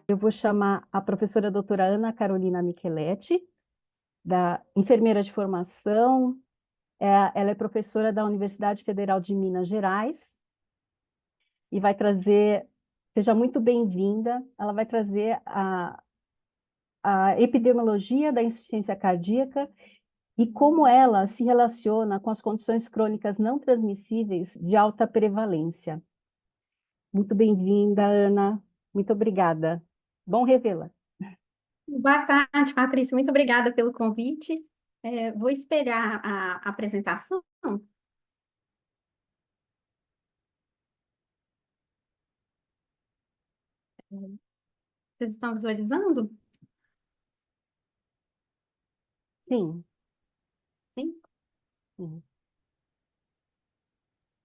Eu vou chamar a professora doutora Ana Carolina Micheletti, da enfermeira de formação. Ela é professora da Universidade Federal de Minas Gerais e vai trazer, seja muito bem-vinda, ela vai trazer a epidemiologia da insuficiência cardíaca e como ela se relaciona com as condições crônicas não transmissíveis de alta prevalência. Muito bem-vinda, Ana. Muito obrigada. Bom revê-la. Boa tarde, Patrícia. Muito obrigada pelo convite. Vou esperar a apresentação. Vocês estão visualizando? Sim. Sim? Sim.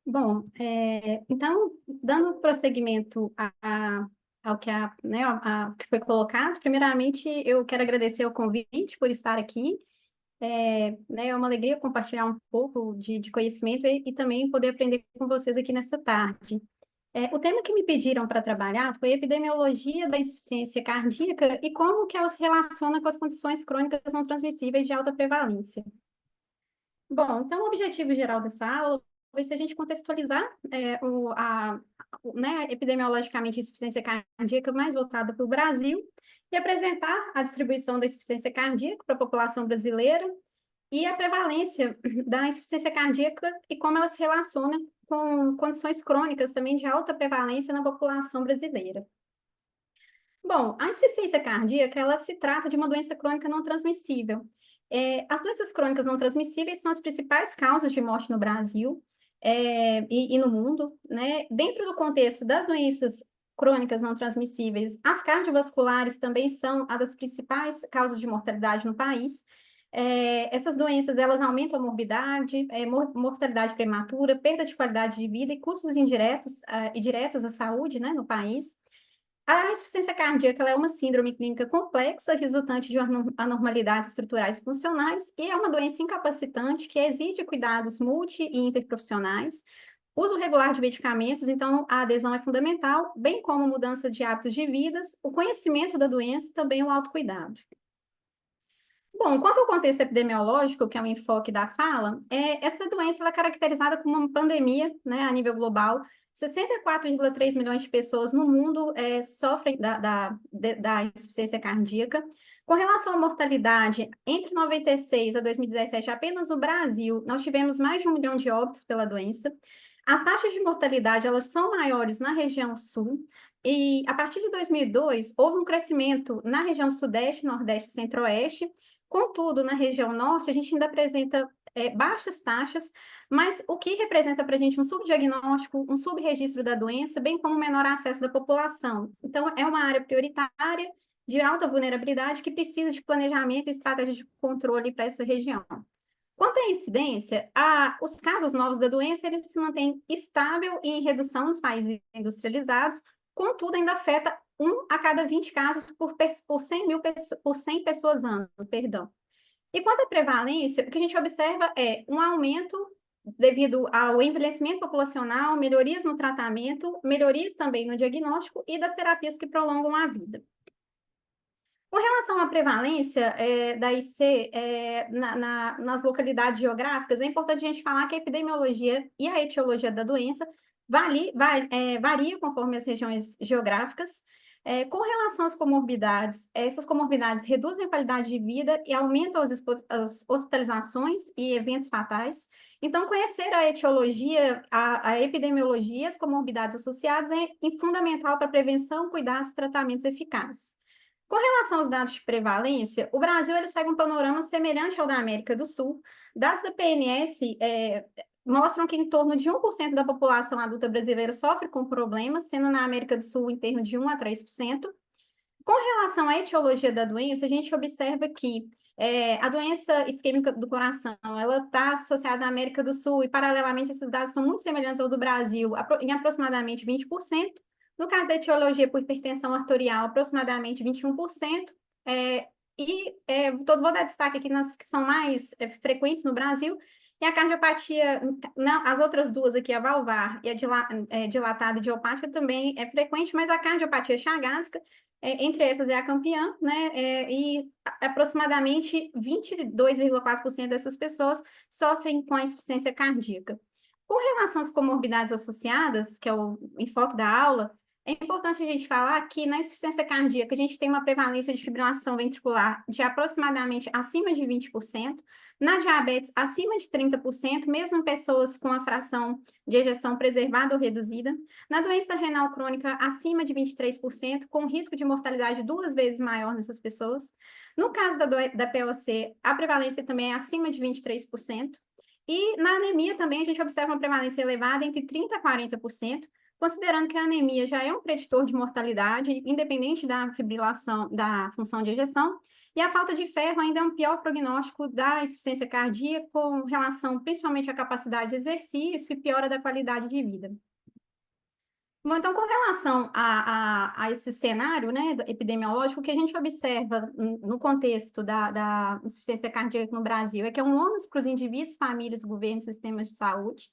Bom, então, dando prosseguimento ao que, que foi colocado, primeiramente eu quero agradecer o convite por estar aqui. É uma alegria compartilhar um pouco de conhecimento e também poder aprender com vocês aqui nessa tarde. O tema que me pediram para trabalhar foi epidemiologia da insuficiência cardíaca e como que ela se relaciona com as condições crônicas não transmissíveis de alta prevalência. Bom, então o objetivo geral dessa aula vai ser a gente contextualizar epidemiologicamente a insuficiência cardíaca mais voltada para o Brasil e apresentar a distribuição da insuficiência cardíaca para a população brasileira e a prevalência da insuficiência cardíaca e como ela se relaciona com condições crônicas também de alta prevalência na população brasileira. Bom, a insuficiência cardíaca, ela se trata de uma doença crônica não transmissível. As doenças crônicas não transmissíveis são as principais causas de morte no Brasil e no mundo, né? Dentro do contexto das doenças crônicas não transmissíveis, as cardiovasculares também são uma das principais causas de mortalidade no país. Essas doenças, elas aumentam a morbidade, mortalidade prematura, perda de qualidade de vida e custos indiretos e diretos à saúde, né, no país. A insuficiência cardíaca ela é uma síndrome clínica complexa, resultante de anormalidades estruturais e funcionais, e é uma doença incapacitante que exige cuidados multi e interprofissionais, uso regular de medicamentos, então a adesão é fundamental, bem como mudança de hábitos de vida, o conhecimento da doença e também o autocuidado. Bom, quanto ao contexto epidemiológico, que é o enfoque da fala, essa doença ela é caracterizada como uma pandemia, né, a nível global. 64,3 milhões de pessoas no mundo sofrem da insuficiência cardíaca. Com relação à mortalidade, entre 96 a 2017, apenas no Brasil, nós tivemos mais de 1 milhão de óbitos pela doença. As taxas de mortalidade, elas são maiores na região sul, e a partir de 2002, houve um crescimento na região sudeste, nordeste e centro-oeste. Contudo, na região norte, a gente ainda apresenta baixas taxas, mas o que representa para a gente um subdiagnóstico, um subregistro da doença, bem como menor acesso da população. Então, é uma área prioritária de alta vulnerabilidade que precisa de planejamento e estratégia de controle para essa região. Quanto à incidência, os casos novos da doença ele se mantém estável e em redução nos países industrializados, contudo, ainda afeta 1 a cada 20 casos por 100 pessoas ano, perdão. E quanto à prevalência, o que a gente observa é um aumento devido ao envelhecimento populacional, melhorias no tratamento, melhorias também no diagnóstico e das terapias que prolongam a vida. Com relação à prevalência da IC nas localidades geográficas, é importante a gente falar que a epidemiologia e a etiologia da doença varia conforme as regiões geográficas. Com relação às comorbidades, essas comorbidades reduzem a qualidade de vida e aumentam as hospitalizações e eventos fatais. Então, conhecer a etiologia, a epidemiologia, as comorbidades associadas é fundamental para a prevenção, cuidados e tratamentos eficazes. Com relação aos dados de prevalência, o Brasil ele segue um panorama semelhante ao da América do Sul. Dados da PNS mostram que em torno de 1% da população adulta brasileira sofre com problemas, sendo na América do Sul em torno de 1 a 3%. Com relação à etiologia da doença, a gente observa que a doença isquêmica do coração, ela está associada à América do Sul e, paralelamente, esses dados são muito semelhantes ao do Brasil, em aproximadamente 20%. No caso da etiologia por hipertensão arterial, aproximadamente 21%. Vou dar destaque aqui nas que são mais frequentes no Brasil, E a cardiopatia, não, as outras duas aqui, a valvar e a dilatada idiopática também é frequente, mas a cardiopatia chagásica, entre essas é a campeã, né? E aproximadamente 22,4% dessas pessoas sofrem com a insuficiência cardíaca. Com relação às comorbidades associadas, que é o enfoque da aula, é importante a gente falar que na insuficiência cardíaca a gente tem uma prevalência de fibrilação ventricular de aproximadamente acima de 20%, na diabetes acima de 30%, mesmo pessoas com a fração de ejeção preservada ou reduzida, na doença renal crônica acima de 23%, com risco de mortalidade 2 vezes maior nessas pessoas. No caso da POC, a prevalência também é acima de 23%. E na anemia também a gente observa uma prevalência elevada entre 30% a 40%, considerando que a anemia já é um preditor de mortalidade, independente da fibrilação, da função de ejeção, e a falta de ferro ainda é um pior prognóstico da insuficiência cardíaca, com relação principalmente à capacidade de exercício e piora da qualidade de vida. Bom, então, com relação a esse cenário, né, epidemiológico, o que a gente observa no contexto da insuficiência cardíaca no Brasil é que é um ônus para os indivíduos, famílias, governos, sistemas de saúde.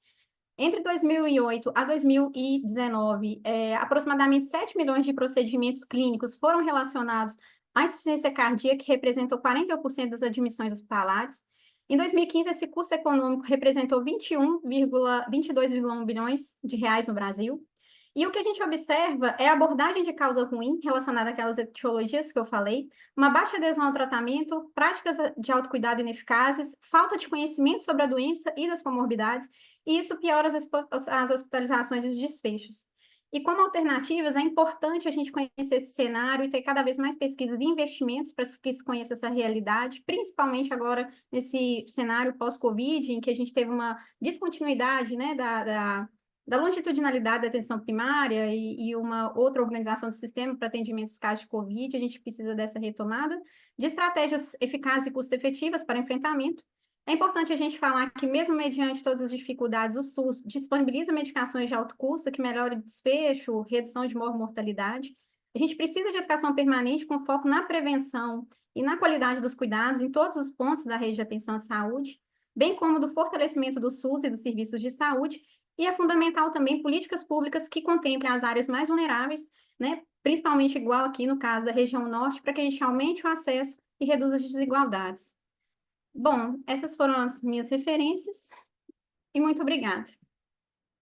Entre 2008 a 2019, aproximadamente 7 milhões de procedimentos clínicos foram relacionados à insuficiência cardíaca, que representou 41% das admissões hospitalares. Em 2015, esse custo econômico representou 22,1 bilhões de reais no Brasil. E o que a gente observa é a abordagem de causa ruim relacionada àquelas etiologias que eu falei, uma baixa adesão ao tratamento, práticas de autocuidado ineficazes, falta de conhecimento sobre a doença e das comorbidades, e isso piora as hospitalizações e os desfechos. E como alternativas, é importante a gente conhecer esse cenário e ter cada vez mais pesquisas e investimentos para que se conheça essa realidade, principalmente agora nesse cenário pós-Covid, em que a gente teve uma descontinuidade, né, da longitudinalidade da atenção primária e uma outra organização do sistema para atendimento dos casos de Covid, a gente precisa dessa retomada, de estratégias eficazes e custo-efetivas para enfrentamento. É importante a gente falar que, mesmo mediante todas as dificuldades, o SUS disponibiliza medicações de alto custo que melhoram o desfecho, redução de mortalidade. A gente precisa de educação permanente com foco na prevenção e na qualidade dos cuidados em todos os pontos da rede de atenção à saúde, bem como do fortalecimento do SUS e dos serviços de saúde, e é fundamental também políticas públicas que contemplem as áreas mais vulneráveis, né, principalmente igual aqui no caso da região norte, para que a gente aumente o acesso e reduza as desigualdades. Bom, essas foram as minhas referências e muito obrigada.